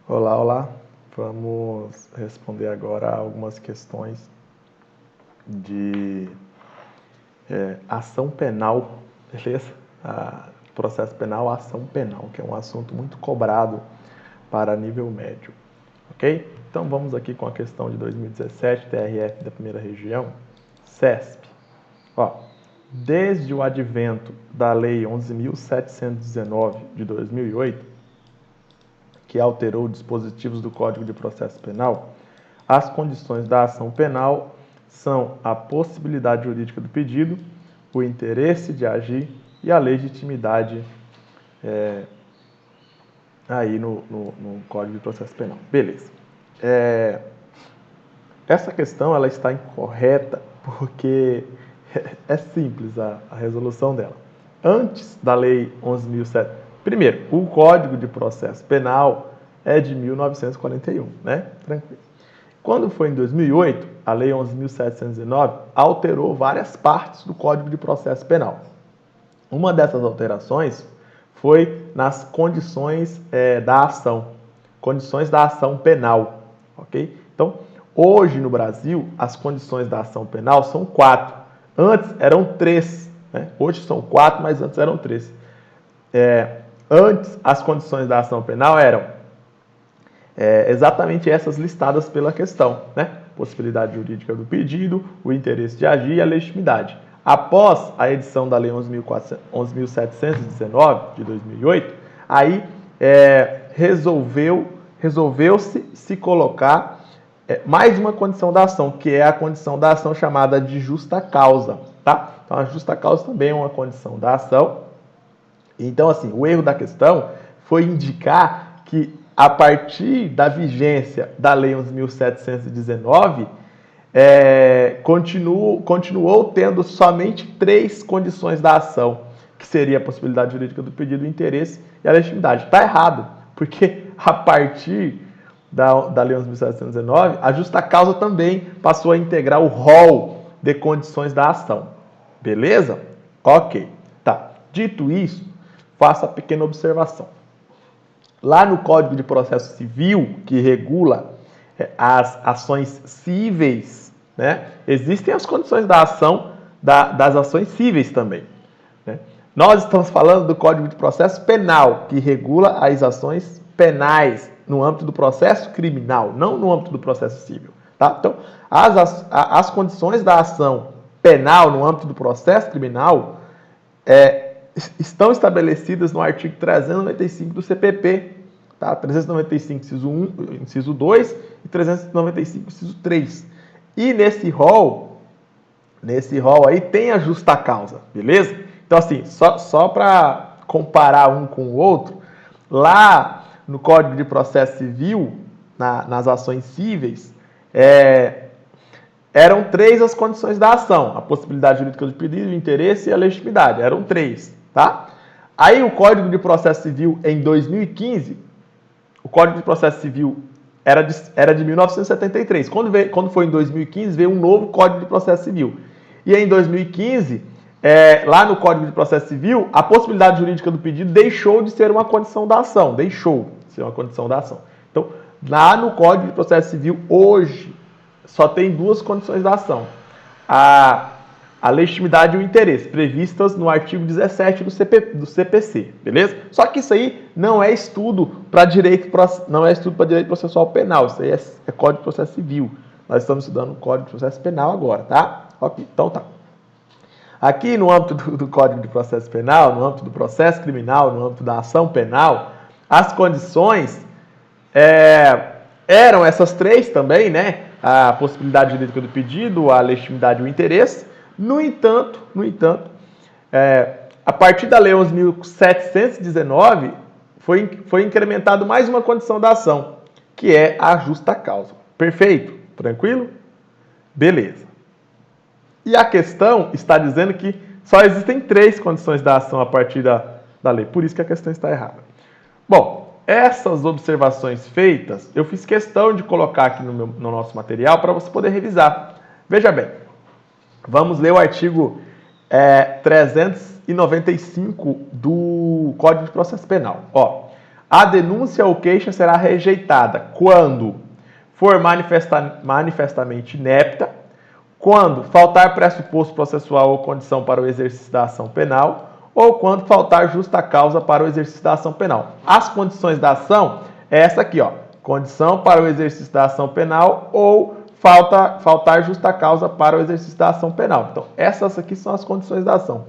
Olá, olá. Vamos responder agora algumas questões de ação penal, beleza? Processo penal, ação penal, que é um assunto muito cobrado para nível médio, ok? Então vamos aqui com a questão de 2017, TRF da primeira região, CESP. Ó, desde o advento da Lei 11.719 de 2008, que alterou dispositivos do Código de Processo Penal, as condições da ação penal são a possibilidade jurídica do pedido, o interesse de agir e a legitimidade aí no Código de Processo Penal. Beleza. Essa questão ela está incorreta porque é simples a resolução dela. Antes da Lei 11.700, primeiro, o Código de Processo Penal é de 1941, né? Tranquilo. Quando foi em 2008, a Lei 11.719 alterou várias partes do Código de Processo Penal. Uma dessas alterações foi nas condições condições da ação penal, ok? Então, hoje no Brasil, as condições da ação penal são 4. Antes eram 3, né? Hoje são 4, mas antes eram 3. Antes, as condições da ação penal eram exatamente essas listadas pela questão, né? Possibilidade jurídica do pedido, o interesse de agir e a legitimidade. Após a edição da Lei 11.719 de 2008, aí resolveu-se se colocar mais uma condição da ação, que é a condição da ação chamada de justa causa, tá? Então, a justa causa também é uma condição da ação. Então, assim, o erro da questão foi indicar que, a partir da vigência da Lei 11.719, continuou tendo somente 3 condições da ação, que seria a possibilidade jurídica do pedido, o interesse e a legitimidade. Está errado, porque a partir da Lei 11.719, a justa causa também passou a integrar o rol de condições da ação. Beleza? Ok. Tá. Dito isso, faça a pequena observação. Lá no Código de Processo Civil, que regula as ações cíveis, né, existem as condições da ação das ações cíveis também, né? Nós estamos falando do Código de Processo Penal, que regula as ações penais no âmbito do processo criminal, não no âmbito do processo civil. Tá? Então, as condições da ação penal no âmbito do processo criminal estão estabelecidas no artigo 395 do CPP, tá? 395, inciso 1, inciso 2 e 395, inciso 3. E nesse rol aí tem a justa causa, beleza? Então, assim, só para comparar um com o outro, lá no Código de Processo Civil, nas ações cíveis, eram 3 as condições da ação: a possibilidade jurídica do pedido, o interesse e a legitimidade. Eram 3, tá? Aí o Código de Processo Civil, em 2015, o Código de Processo Civil era de 1973. Quando foi em 2015, veio um novo Código de Processo Civil. E em 2015, lá no Código de Processo Civil, a possibilidade jurídica do pedido deixou de ser uma condição da ação. Deixou de ser uma condição da ação. Então, lá no Código de Processo Civil, hoje, só tem 2 condições da ação: a legitimidade e o interesse, previstas no artigo 17 do CPC, beleza? Só que isso aí não é estudo para direito processual penal, isso aí é Código de Processo Civil. Nós estamos estudando o Código de Processo Penal agora, tá? Ok, então tá. Aqui no âmbito do Código de Processo Penal, no âmbito do processo criminal, no âmbito da ação penal, as condições eram essas 3 também, né? A possibilidade jurídica do pedido, a legitimidade e o interesse. No entanto, a partir da Lei 11.719, foi incrementado mais uma condição da ação, que é a justa causa. Perfeito? Tranquilo? Beleza. E a questão está dizendo que só existem 3 condições da ação a partir da lei. Por isso que a questão está errada. Bom, essas observações feitas, eu fiz questão de colocar aqui no nosso material para você poder revisar. Veja bem, vamos ler o artigo 395 do Código de Processo Penal. Ó, a denúncia ou queixa será rejeitada quando for manifestamente inepta, quando faltar pressuposto processual ou condição para o exercício da ação penal, ou quando faltar justa causa para o exercício da ação penal. As condições da ação é essa aqui, ó. Condição para o exercício da ação penal ou faltar justa causa para o exercício da ação penal. Então, essas aqui são as condições da ação.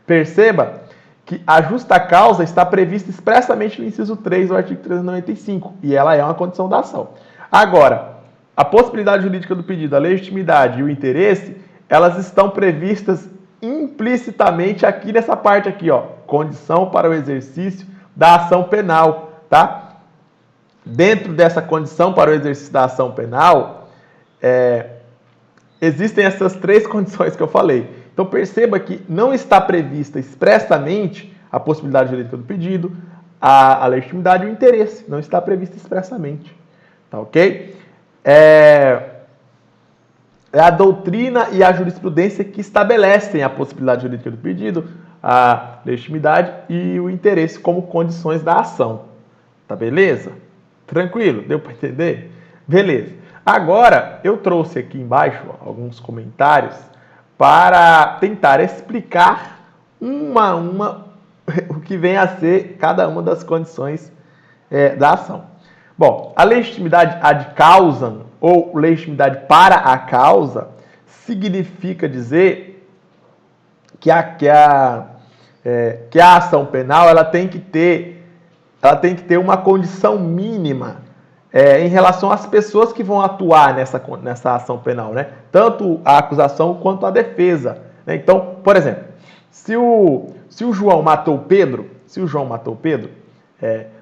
Perceba que a justa causa está prevista expressamente no inciso 3 do artigo 395, e ela é uma condição da ação. Agora, a possibilidade jurídica do pedido, a legitimidade e o interesse, elas estão previstas implicitamente aqui nessa parte aqui, ó, condição para o exercício da ação penal, tá? Dentro dessa condição para o exercício da ação penal, existem essas três condições que eu falei. Então perceba que não está prevista expressamente a possibilidade jurídica do pedido, a legitimidade e o interesse, não está prevista expressamente, tá ok? É a doutrina e a jurisprudência que estabelecem a possibilidade jurídica do pedido, a legitimidade e o interesse como condições da ação. Tá beleza? Tranquilo? Deu para entender? Beleza. Agora, eu trouxe aqui embaixo alguns comentários para tentar explicar uma a uma o que vem a ser cada uma das condições da ação. Bom, a legitimidade ad causam ou legitimidade para a causa significa dizer que a ação penal ela tem que ter uma condição mínima em relação às pessoas que vão atuar nessa ação penal, né? Tanto a acusação quanto a defesa, né? Então, por exemplo, se o João matou Pedro,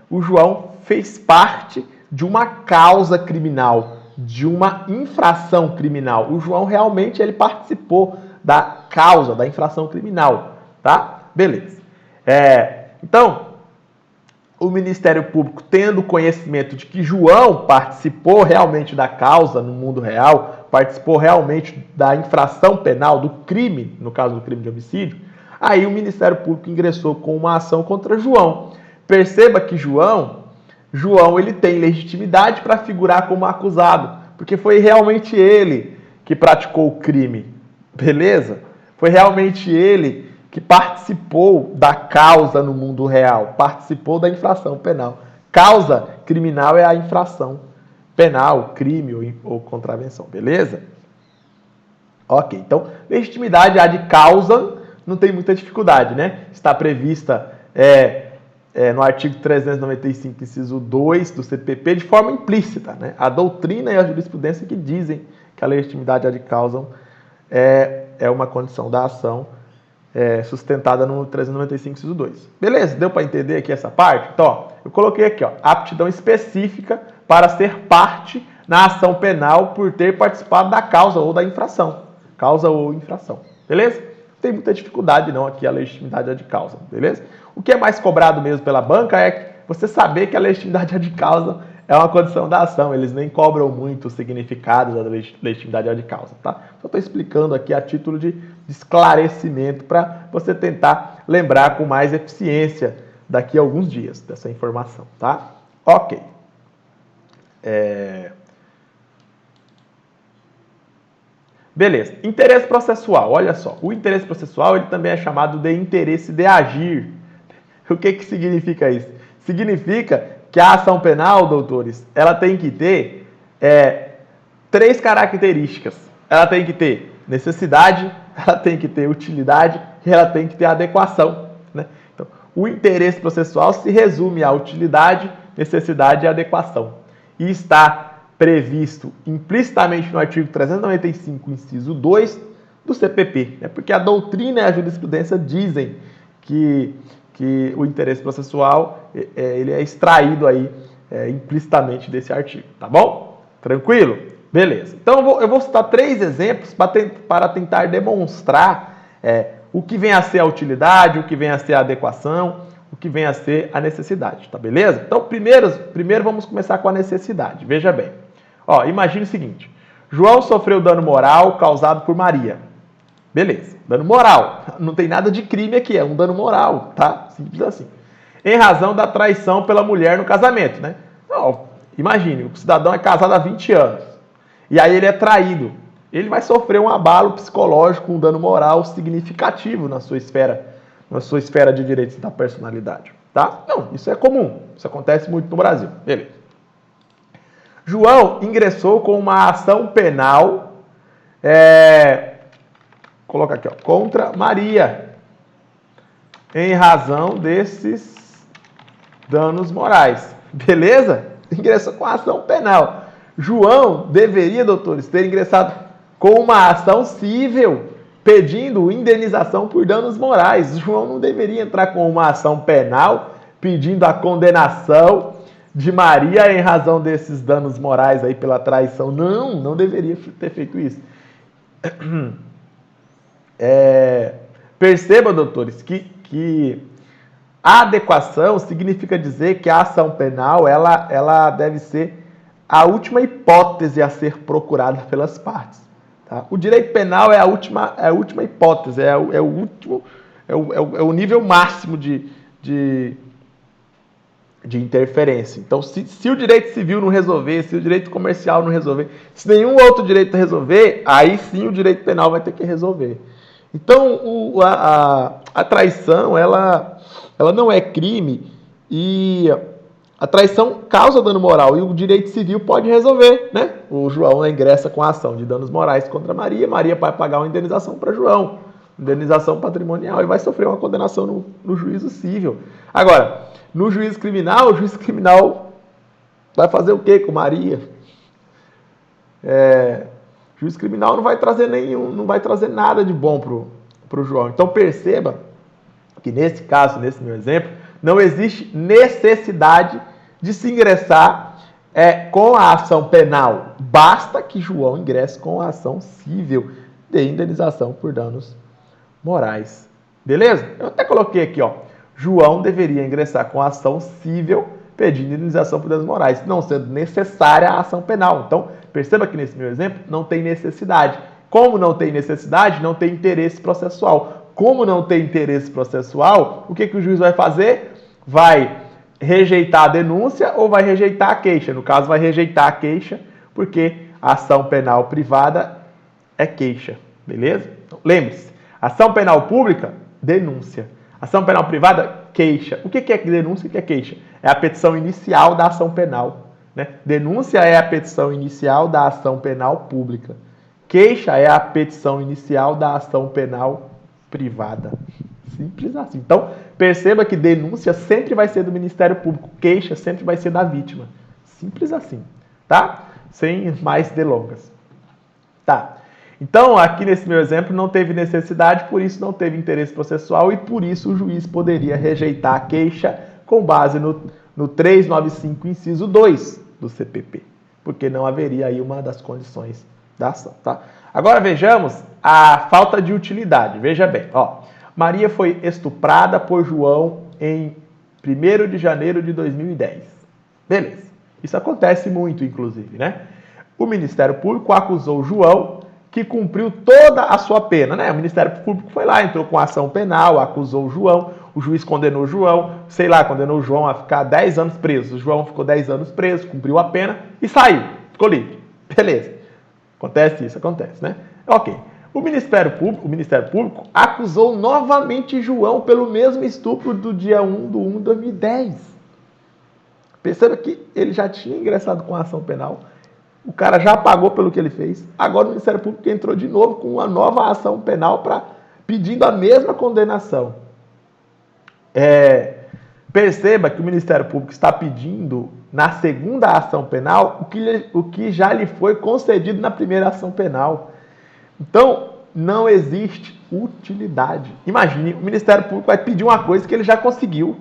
o João fez parte de uma causa criminal, de uma infração criminal. O João realmente ele participou da causa, da infração criminal, tá? Beleza. Então, o Ministério Público, tendo conhecimento de que João participou realmente da causa no mundo real, participou realmente da infração penal, do crime, no caso do crime de homicídio, aí o Ministério Público ingressou com uma ação contra João. Perceba que João ele tem legitimidade para figurar como acusado, porque foi realmente ele que praticou o crime, beleza? Foi realmente ele que participou da causa no mundo real, participou da infração penal. Causa criminal é a infração penal, crime ou contravenção, beleza? Ok, então, legitimidade ad causam não tem muita dificuldade, né? Está prevista no artigo 395, inciso 2 do CPP, de forma implícita, né? A doutrina e a jurisprudência que dizem que a legitimidade ad causam é uma condição da ação sustentada no 395, inciso 2. Beleza? Deu para entender aqui essa parte? Então, ó, eu coloquei aqui, ó, aptidão específica para ser parte na ação penal por ter participado da causa ou da infração. Causa ou infração. Beleza? Não tem muita dificuldade não aqui a legitimidade ad causam, beleza? O que é mais cobrado mesmo pela banca é você saber que a legitimidade ad causam é uma condição da ação. Eles nem cobram muito o significado da legitimidade ad causam, tá? Só estou explicando aqui a título de esclarecimento para você tentar lembrar com mais eficiência daqui a alguns dias dessa informação, tá? Ok. Beleza. Interesse processual. Olha só. O interesse processual ele também é chamado de interesse de agir. O que significa isso? Significa que a ação penal, doutores, ela tem que ter três características. Ela tem que ter necessidade, ela tem que ter utilidade e ela tem que ter adequação, né? Então, o interesse processual se resume à utilidade, necessidade e adequação. E está previsto implicitamente no artigo 395, inciso 2 do CPP, né? Porque a doutrina e a jurisprudência dizem que o interesse processual ele é extraído aí implicitamente desse artigo, tá bom? Tranquilo? Beleza. Então eu vou citar três exemplos para tentar demonstrar o que vem a ser a utilidade, o que vem a ser a adequação, o que vem a ser a necessidade, tá beleza? Então primeiro vamos começar com a necessidade. Veja bem. Ó, imagine o seguinte: João sofreu dano moral causado por Maria. Beleza, dano moral. Não tem nada de crime aqui, é um dano moral, tá? Simples assim. em razão da traição pela mulher no casamento, né? Então, imagine, o cidadão é casado há 20 anos, e aí ele é traído. Ele vai sofrer um abalo psicológico, um dano moral significativo na sua esfera de direitos da personalidade, tá? Não, isso é comum, isso acontece muito no Brasil, beleza. João ingressou com uma ação penal, coloca aqui, ó, contra Maria, em razão desses danos morais, beleza? Ingressou com ação penal. João deveria, doutores, ter ingressado com uma ação cível, pedindo indenização por danos morais. João não deveria entrar com uma ação penal, pedindo a condenação de Maria em razão desses danos morais aí pela traição. Não, não deveria ter feito isso. Perceba, doutores, que a adequação significa dizer que a ação penal ela deve ser a última hipótese a ser procurada pelas partes. Tá? O direito penal é a última hipótese, é o nível máximo de interferência. Então, se o direito civil não resolver, se o direito comercial não resolver, se nenhum outro direito resolver, aí sim o direito penal vai ter que resolver. Então, a traição, ela não é crime e a traição causa dano moral e o direito civil pode resolver, né? O João ingressa com a ação de danos morais contra Maria, Maria vai pagar uma indenização para João, indenização patrimonial, e vai sofrer uma condenação no juízo civil. Agora, no juízo criminal, o juiz criminal vai fazer o quê com Maria? O juiz criminal não vai trazer nada de bom pro João. Então perceba que nesse caso, nesse meu exemplo, não existe necessidade de se ingressar com a ação penal. Basta que João ingresse com a ação cível de indenização por danos morais. Beleza? Eu até coloquei aqui, ó. João deveria ingressar com a ação cível pedindo indenização por danos morais, não sendo necessária a ação penal. Então, perceba que nesse meu exemplo não tem necessidade. Como não tem necessidade, não tem interesse processual. Como não tem interesse processual, o que o juiz vai fazer? Vai rejeitar a denúncia ou vai rejeitar a queixa? No caso, vai rejeitar a queixa, porque a ação penal privada é queixa, beleza? Então, lembre-se, ação penal pública, denúncia. Ação penal privada, queixa. O que é denúncia e o que é queixa? É a petição inicial da ação penal, né? Denúncia é a petição inicial da ação penal pública. Queixa é a petição inicial da ação penal privada. Simples assim. Então, perceba que denúncia sempre vai ser do Ministério Público, queixa sempre vai ser da vítima. Simples assim, tá? Sem mais delongas. Tá. Então, aqui nesse meu exemplo, não teve necessidade, por isso não teve interesse processual e por isso o juiz poderia rejeitar a queixa com base no 395, inciso 2 do CPP, porque não haveria aí uma das condições da ação, tá? Agora vejamos a falta de utilidade. Veja bem, ó. Maria foi estuprada por João em 1º de janeiro de 2010. Beleza. Isso acontece muito, inclusive, né? O Ministério Público acusou João, que cumpriu toda a sua pena, né? O Ministério Público foi lá, entrou com ação penal, acusou o João, o juiz condenou o João, condenou o João a ficar 10 anos preso. O João ficou 10 anos preso, cumpriu a pena e saiu, ficou livre. Beleza. Acontece isso, acontece, né? Ok. O Ministério Público acusou novamente João pelo mesmo estupro do dia 1/1 de 2010. Perceba que ele já tinha ingressado com a ação penal, o cara já pagou pelo que ele fez, agora o Ministério Público entrou de novo com uma nova ação penal pedindo a mesma condenação. Perceba que o Ministério Público está pedindo, na segunda ação penal, o que já lhe foi concedido na primeira ação penal. Então, não existe utilidade. Imagine, o Ministério Público vai pedir uma coisa que ele já conseguiu.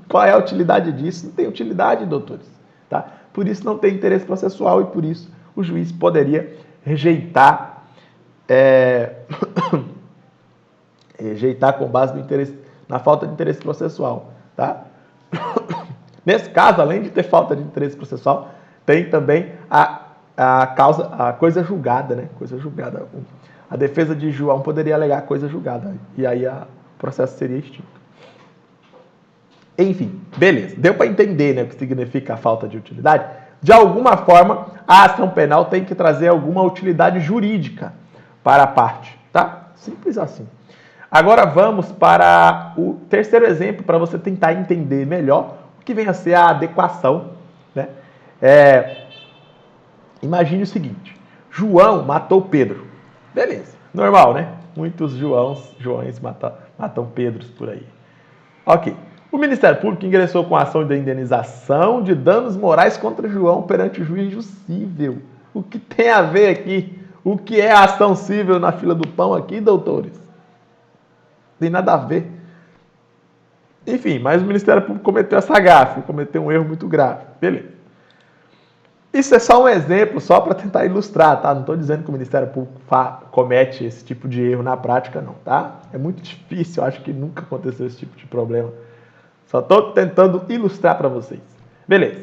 Qual é a utilidade disso? Não tem utilidade, doutores. Tá? Por isso não tem interesse processual e por isso o juiz poderia rejeitar rejeitar com base na falta de interesse processual. Tá? Nesse caso, além de ter falta de interesse processual, tem também a coisa julgada, né? Coisa julgada. A defesa de João poderia alegar coisa julgada e aí o processo seria extinto. Enfim, beleza. Deu para entender, né, o que significa a falta de utilidade? De alguma forma, a ação penal tem que trazer alguma utilidade jurídica para a parte, tá? Simples assim. Agora vamos para o terceiro exemplo, para você tentar entender melhor o que vem a ser a adequação, né? Imagine o seguinte: João matou Pedro. Beleza, normal, né? Muitos Joões matam Pedros por aí. Ok. O Ministério Público ingressou com a ação de indenização de danos morais contra João perante o juízo cível. O que tem a ver aqui? O que é a ação cível na fila do pão aqui, doutores? Não tem nada a ver. Enfim, mas o Ministério Público cometeu essa gafe, cometeu um erro muito grave. Beleza. Isso é só um exemplo, só para tentar ilustrar, tá? Não estou dizendo que o Ministério Público comete esse tipo de erro na prática, não, tá? É muito difícil, eu acho que nunca aconteceu esse tipo de problema. Só estou tentando ilustrar para vocês. Beleza.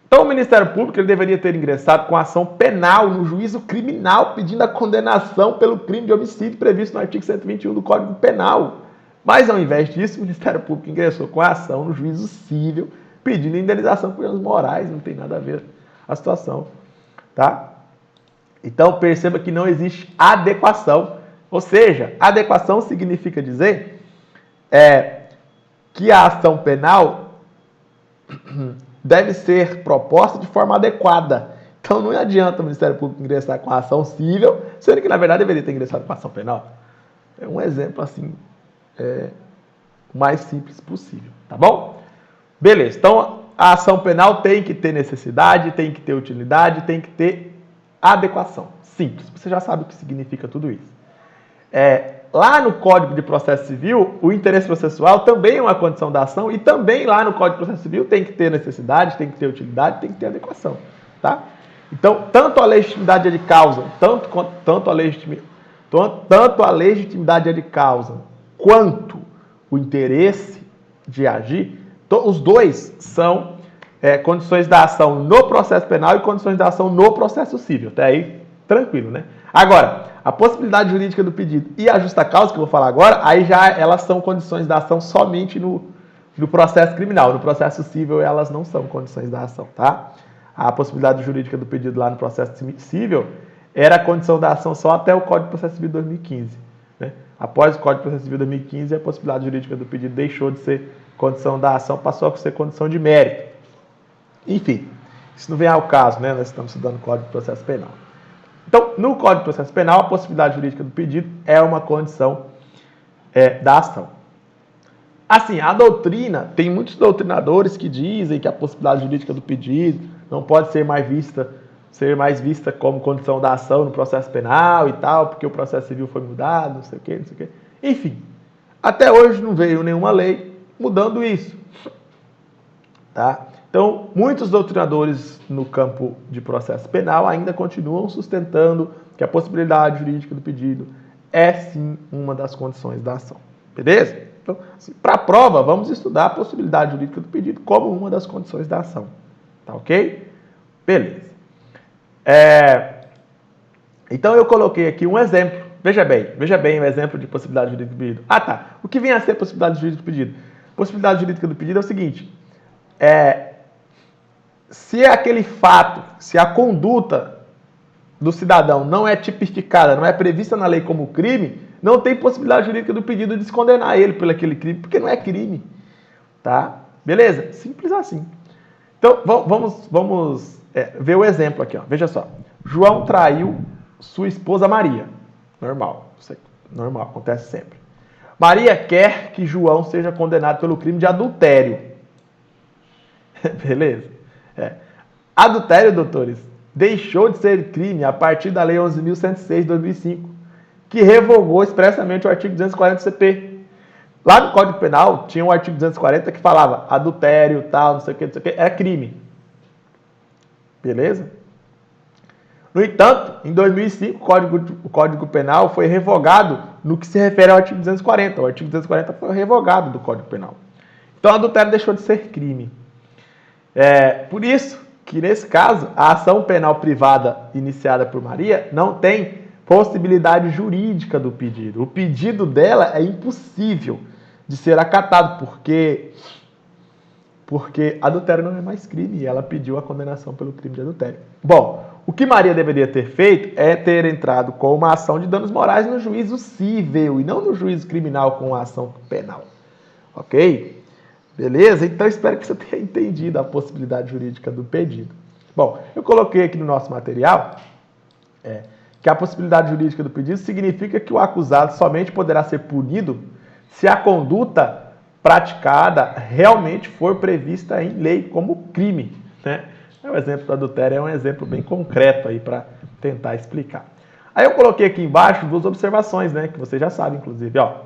Então, o Ministério Público ele deveria ter ingressado com ação penal no juízo criminal, pedindo a condenação pelo crime de homicídio previsto no artigo 121 do Código Penal. Mas, ao invés disso, o Ministério Público ingressou com a ação no juízo cível, pedindo indenização por danos morais. Não tem nada a ver a situação, tá? Então, perceba que não existe adequação. Ou seja, adequação significa dizer que a ação penal deve ser proposta de forma adequada. Então, não adianta o Ministério Público ingressar com a ação cível, sendo que, na verdade, deveria ter ingressado com a ação penal. É um exemplo, assim, o mais simples possível, tá bom? Beleza, então, a ação penal tem que ter necessidade, tem que ter utilidade, tem que ter adequação. Simples, você já sabe o que significa tudo isso. Lá no Código de Processo Civil, o interesse processual também é uma condição da ação e também lá no Código de Processo Civil tem que ter necessidade, tem que ter utilidade, tem que ter adequação, tá? Então, tanto a legitimidade de causa, tanto a legitimidade de causa quanto o interesse de agir, os dois são condições da ação no processo penal e condições da ação no processo civil. Até aí, tranquilo, né? Agora, a possibilidade jurídica do pedido e a justa causa, que eu vou falar agora, aí já elas são condições da ação somente no processo criminal. No processo civil, elas não são condições da ação, tá? A possibilidade jurídica do pedido lá no processo civil era a condição da ação só até o Código de Processo Civil de 2015. Né? Após o Código de Processo Civil de 2015, a possibilidade jurídica do pedido deixou de ser condição da ação, passou a ser condição de mérito. Enfim, isso não vem ao caso, né? Nós estamos estudando o Código de Processo Penal. Então, no Código de Processo Penal, a possibilidade jurídica do pedido é uma condição da ação. Assim, a doutrina, tem muitos doutrinadores que dizem que a possibilidade jurídica do pedido não pode ser mais vista como condição da ação no processo penal e tal, porque o processo civil foi mudado, não sei o quê, não sei o quê. Enfim, até hoje não veio nenhuma lei mudando isso. Tá? Então, muitos doutrinadores no campo de processo penal ainda continuam sustentando que a possibilidade jurídica do pedido é sim uma das condições da ação. Beleza? Então, assim, para a prova, vamos estudar a possibilidade jurídica do pedido como uma das condições da ação. Tá ok? Beleza. Então, eu coloquei aqui um exemplo. Veja bem o exemplo de possibilidade jurídica do pedido. Ah, tá. O que vem a ser possibilidade jurídica do pedido? Possibilidade jurídica do pedido é o seguinte. Se aquele fato, se a conduta do cidadão não é tipificada, não é prevista na lei como crime, não tem possibilidade jurídica do pedido de se condenar ele por aquele crime, porque não é crime. Tá? Beleza? Simples assim. Então, vamos ver o exemplo aqui. Ó. Veja só. João traiu sua esposa Maria. Normal. Normal, acontece sempre. Maria quer que João seja condenado pelo crime de adultério. Beleza? Adultério, doutores, deixou de ser crime a partir da Lei 11.106 de 2005, que revogou expressamente o artigo 240 do CP. Lá no Código Penal tinha um artigo 240 que falava adultério, tal, não sei o que, é crime. Beleza? No entanto, em 2005, o Código Penal foi revogado no que se refere ao artigo 240. O artigo 240 foi revogado do Código Penal. Então, adultério deixou de ser crime. Por isso que, nesse caso, a ação penal privada iniciada por Maria não tem possibilidade jurídica do pedido. O pedido dela é impossível de ser acatado, porque porque adultério não é mais crime e ela pediu a condenação pelo crime de adultério. Bom, o que Maria deveria ter feito é ter entrado com uma ação de danos morais no juízo civil e não no juízo criminal com uma ação penal. Ok? Beleza? Então espero que você tenha entendido a possibilidade jurídica do pedido. Bom, eu coloquei aqui no nosso material que a possibilidade jurídica do pedido significa que o acusado somente poderá ser punido se a conduta praticada realmente for prevista em lei como crime, né? O exemplo do adultério é um exemplo bem concreto aí para tentar explicar. Aí eu coloquei aqui embaixo duas observações, né, que você já sabe, inclusive, ó.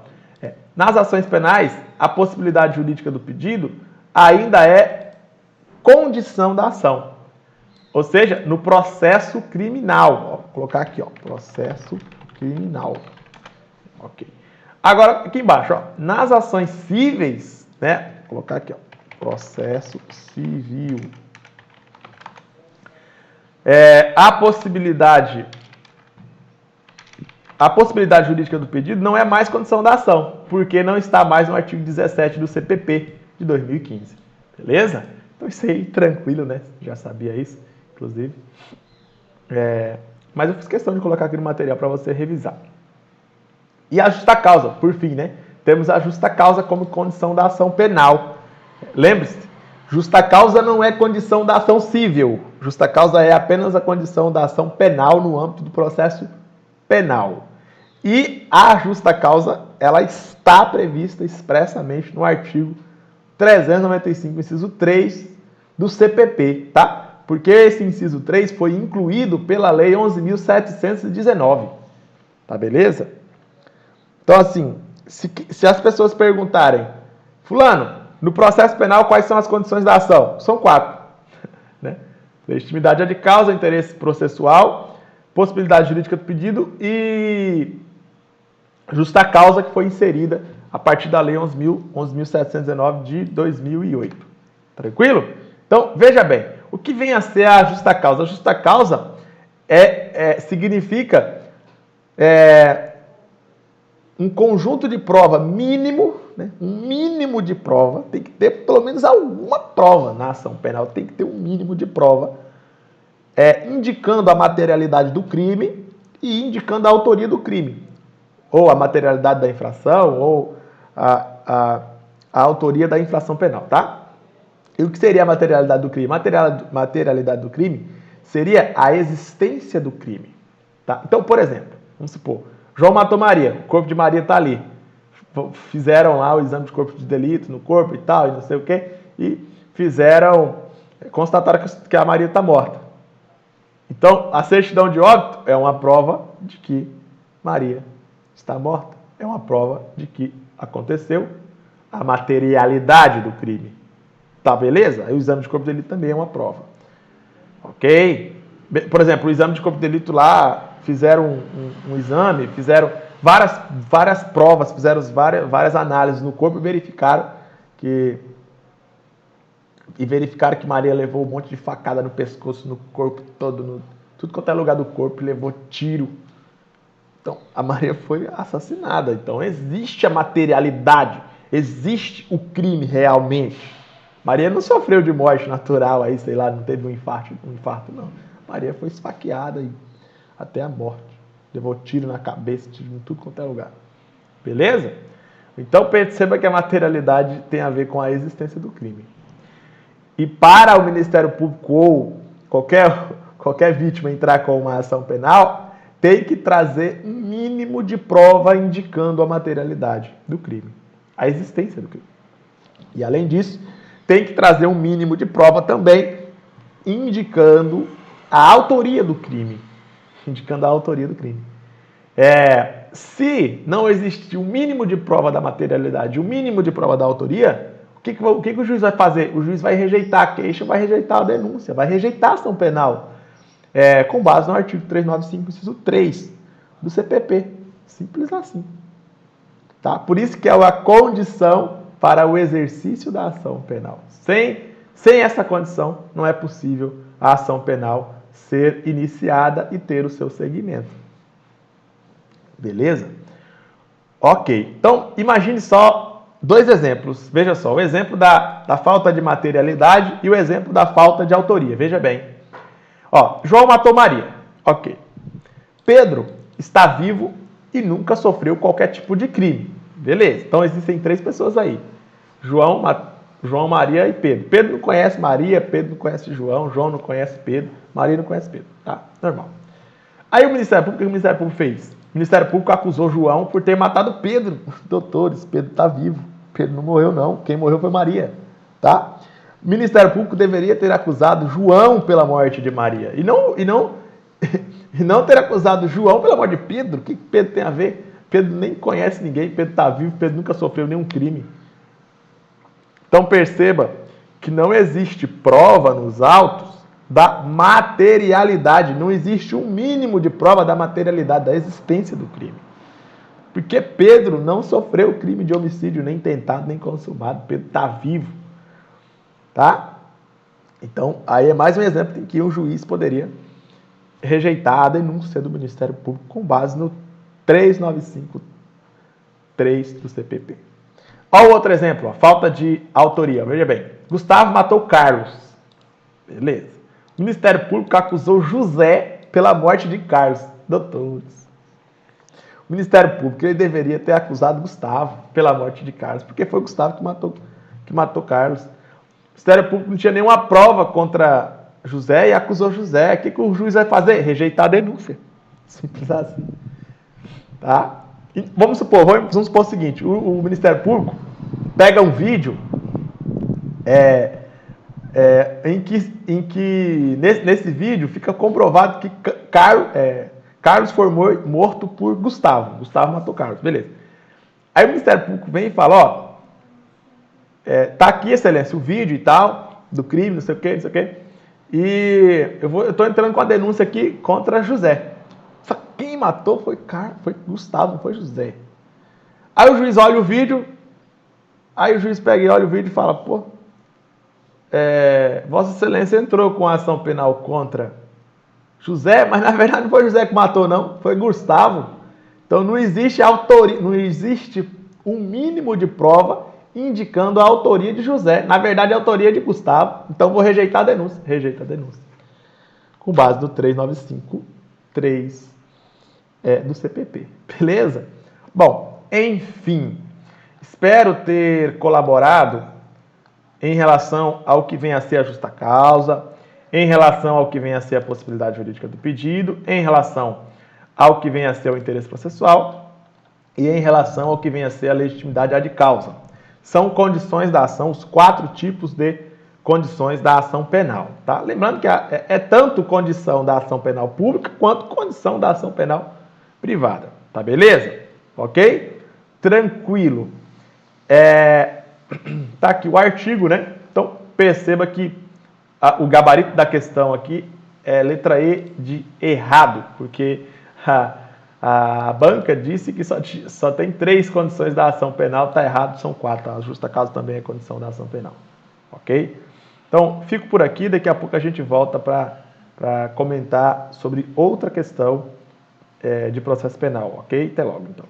Nas ações penais, a possibilidade jurídica do pedido ainda é condição da ação. Ou seja, no processo criminal. Ó, vou colocar aqui, ó, processo criminal. Ok. Agora, aqui embaixo, ó, nas ações cíveis, né? Vou colocar aqui, ó, processo civil. A possibilidade jurídica do pedido não é mais condição da ação, porque não está mais no artigo 17 do CPP de 2015. Beleza? Então isso aí, tranquilo, né? Já sabia isso, inclusive. Mas eu fiz questão de colocar aqui no material para você revisar. E a justa causa, por fim, né? Temos a justa causa como condição da ação penal. Lembre-se, justa causa não é condição da ação civil. Justa causa é apenas a condição da ação penal no âmbito do processo penal. E a justa causa, ela está prevista expressamente no artigo 395, inciso 3 do CPP, tá? Porque esse inciso 3 foi incluído pela Lei 11.719. Tá beleza? Então, assim, se as pessoas perguntarem, fulano, no processo penal, quais são as condições da ação? São 4. Né? Legitimidade de causa, interesse processual, possibilidade jurídica do pedido e justa causa, que foi inserida a partir da Lei 11.719 de 2008. Tranquilo? Então, veja bem, o que vem a ser a justa causa? A justa causa significa um conjunto de prova mínimo, né? Um mínimo de prova, tem que ter pelo menos alguma prova na ação penal, tem que ter um mínimo de prova, indicando a materialidade do crime e indicando a autoria do crime, ou a materialidade da infração, ou a autoria da infração penal, tá? E o que seria a materialidade do crime? Materialidade do crime seria a existência do crime, tá? Então, por exemplo, vamos supor, João matou Maria, o corpo de Maria está ali. Fizeram lá o exame de corpo de delito no corpo e tal, e não sei o quê, e constataram que a Maria está morta. Então, a certidão de óbito é uma prova de que Maria está morta. É uma prova de que aconteceu a materialidade do crime. Tá, beleza? Aí o exame de corpo de delito também é uma prova. Ok? Por exemplo, o exame de corpo de delito lá, fizeram um exame, fizeram várias provas, fizeram várias análises no corpo e verificaram que Maria levou um monte de facada no pescoço, no corpo todo, tudo quanto é lugar do corpo, levou tiro. Então, a Maria foi assassinada. Então, existe a materialidade, existe o crime realmente. Maria não sofreu de morte natural, aí, sei lá, não teve um infarto não. Maria foi esfaqueada até a morte. Levou tiro na cabeça, tiro em tudo quanto é lugar. Beleza? Então perceba que a materialidade tem a ver com a existência do crime. E para o Ministério Público ou qualquer vítima entrar com uma ação penal, tem que trazer um mínimo de prova indicando a materialidade do crime, a existência do crime. E além disso, tem que trazer um mínimo de prova também indicando a autoria do crime. Se não existir o mínimo de prova da materialidade, o mínimo de prova da autoria, o que o juiz vai fazer? O juiz vai rejeitar a queixa, vai rejeitar a denúncia, vai rejeitar a ação penal, com base no artigo 395, inciso 3 do CPP. Simples assim. Tá? Por isso que é uma condição para o exercício da ação penal. Sem essa condição, não é possível a ação penal ser iniciada e ter o seu segmento. Beleza? Ok. Então, imagine só dois exemplos. Veja só, o exemplo da falta de materialidade e o exemplo da falta de autoria. Veja bem. Ó, João matou Maria. Ok. Pedro está vivo e nunca sofreu qualquer tipo de crime. Beleza. Então existem três pessoas aí. João, Maria e Pedro. Pedro não conhece Maria, Pedro não conhece João, João não conhece Pedro, Maria não conhece Pedro. Tá? Normal. Aí o Ministério Público, o que o Ministério Público fez? O Ministério Público acusou João por ter matado Pedro. Doutores, Pedro está vivo. Pedro não morreu, não. Quem morreu foi Maria. Tá? O Ministério Público deveria ter acusado João pela morte de Maria. E não ter acusado João pela morte de Pedro. O que Pedro tem a ver? Pedro nem conhece ninguém. Pedro está vivo. Pedro nunca sofreu nenhum crime. Então perceba que não existe prova nos autos da materialidade. Não existe um mínimo de prova da materialidade, da existência do crime. Porque Pedro não sofreu crime de homicídio, nem tentado, nem consumado. Pedro está vivo. Tá? Então, aí é mais um exemplo em que um juiz poderia rejeitar a denúncia do Ministério Público com base no 395.3 do CPP. Olha o outro exemplo, ó, falta de autoria. Veja bem, Gustavo matou Carlos. Beleza. O Ministério Público acusou José pela morte de Carlos. Doutores. O Ministério Público ele deveria ter acusado Gustavo pela morte de Carlos, porque foi Gustavo que matou Carlos. O Ministério Público não tinha nenhuma prova contra José e acusou José. O que o juiz vai fazer? Rejeitar a denúncia. Simples assim. Tá? E vamos supor o seguinte, o Ministério Público pega um vídeo em que nesse vídeo fica comprovado que Carlos foi morto por Gustavo. Gustavo matou Carlos, beleza. Aí o Ministério Público vem e fala, ó, tá aqui, excelência, o vídeo e tal, do crime, não sei o quê. E eu tô entrando com a denúncia aqui contra José. Só que quem matou foi Gustavo, não foi José. Aí o juiz olha o vídeo, aí o juiz pega e olha o vídeo e fala, pô, Vossa Excelência entrou com a ação penal contra José, mas na verdade não foi José que matou, não, foi Gustavo. Então não existe autoria, não existe um mínimo de prova indicando a autoria de José. Na verdade, a autoria é de Gustavo. Então vou rejeitar a denúncia. Rejeita a denúncia. Com base no 395.3 do CPP. Beleza? Bom, enfim. Espero ter colaborado em relação ao que vem a ser a justa causa, em relação ao que vem a ser a possibilidade jurídica do pedido, em relação ao que vem a ser o interesse processual e em relação ao que vem a ser a legitimidade ad causa. São condições da ação, os 4 tipos de condições da ação penal. Tá? Lembrando que é tanto condição da ação penal pública quanto condição da ação penal privada. Tá beleza? Ok? Tranquilo. Tá aqui o artigo, né? Então, perceba que o gabarito da questão aqui é letra E de errado, porque a banca disse que só tem 3 condições da ação penal, está errado, são 4. A justa causa também é condição da ação penal. Ok? Então, fico por aqui, daqui a pouco a gente volta para comentar sobre outra questão de processo penal. Ok? Até logo, então.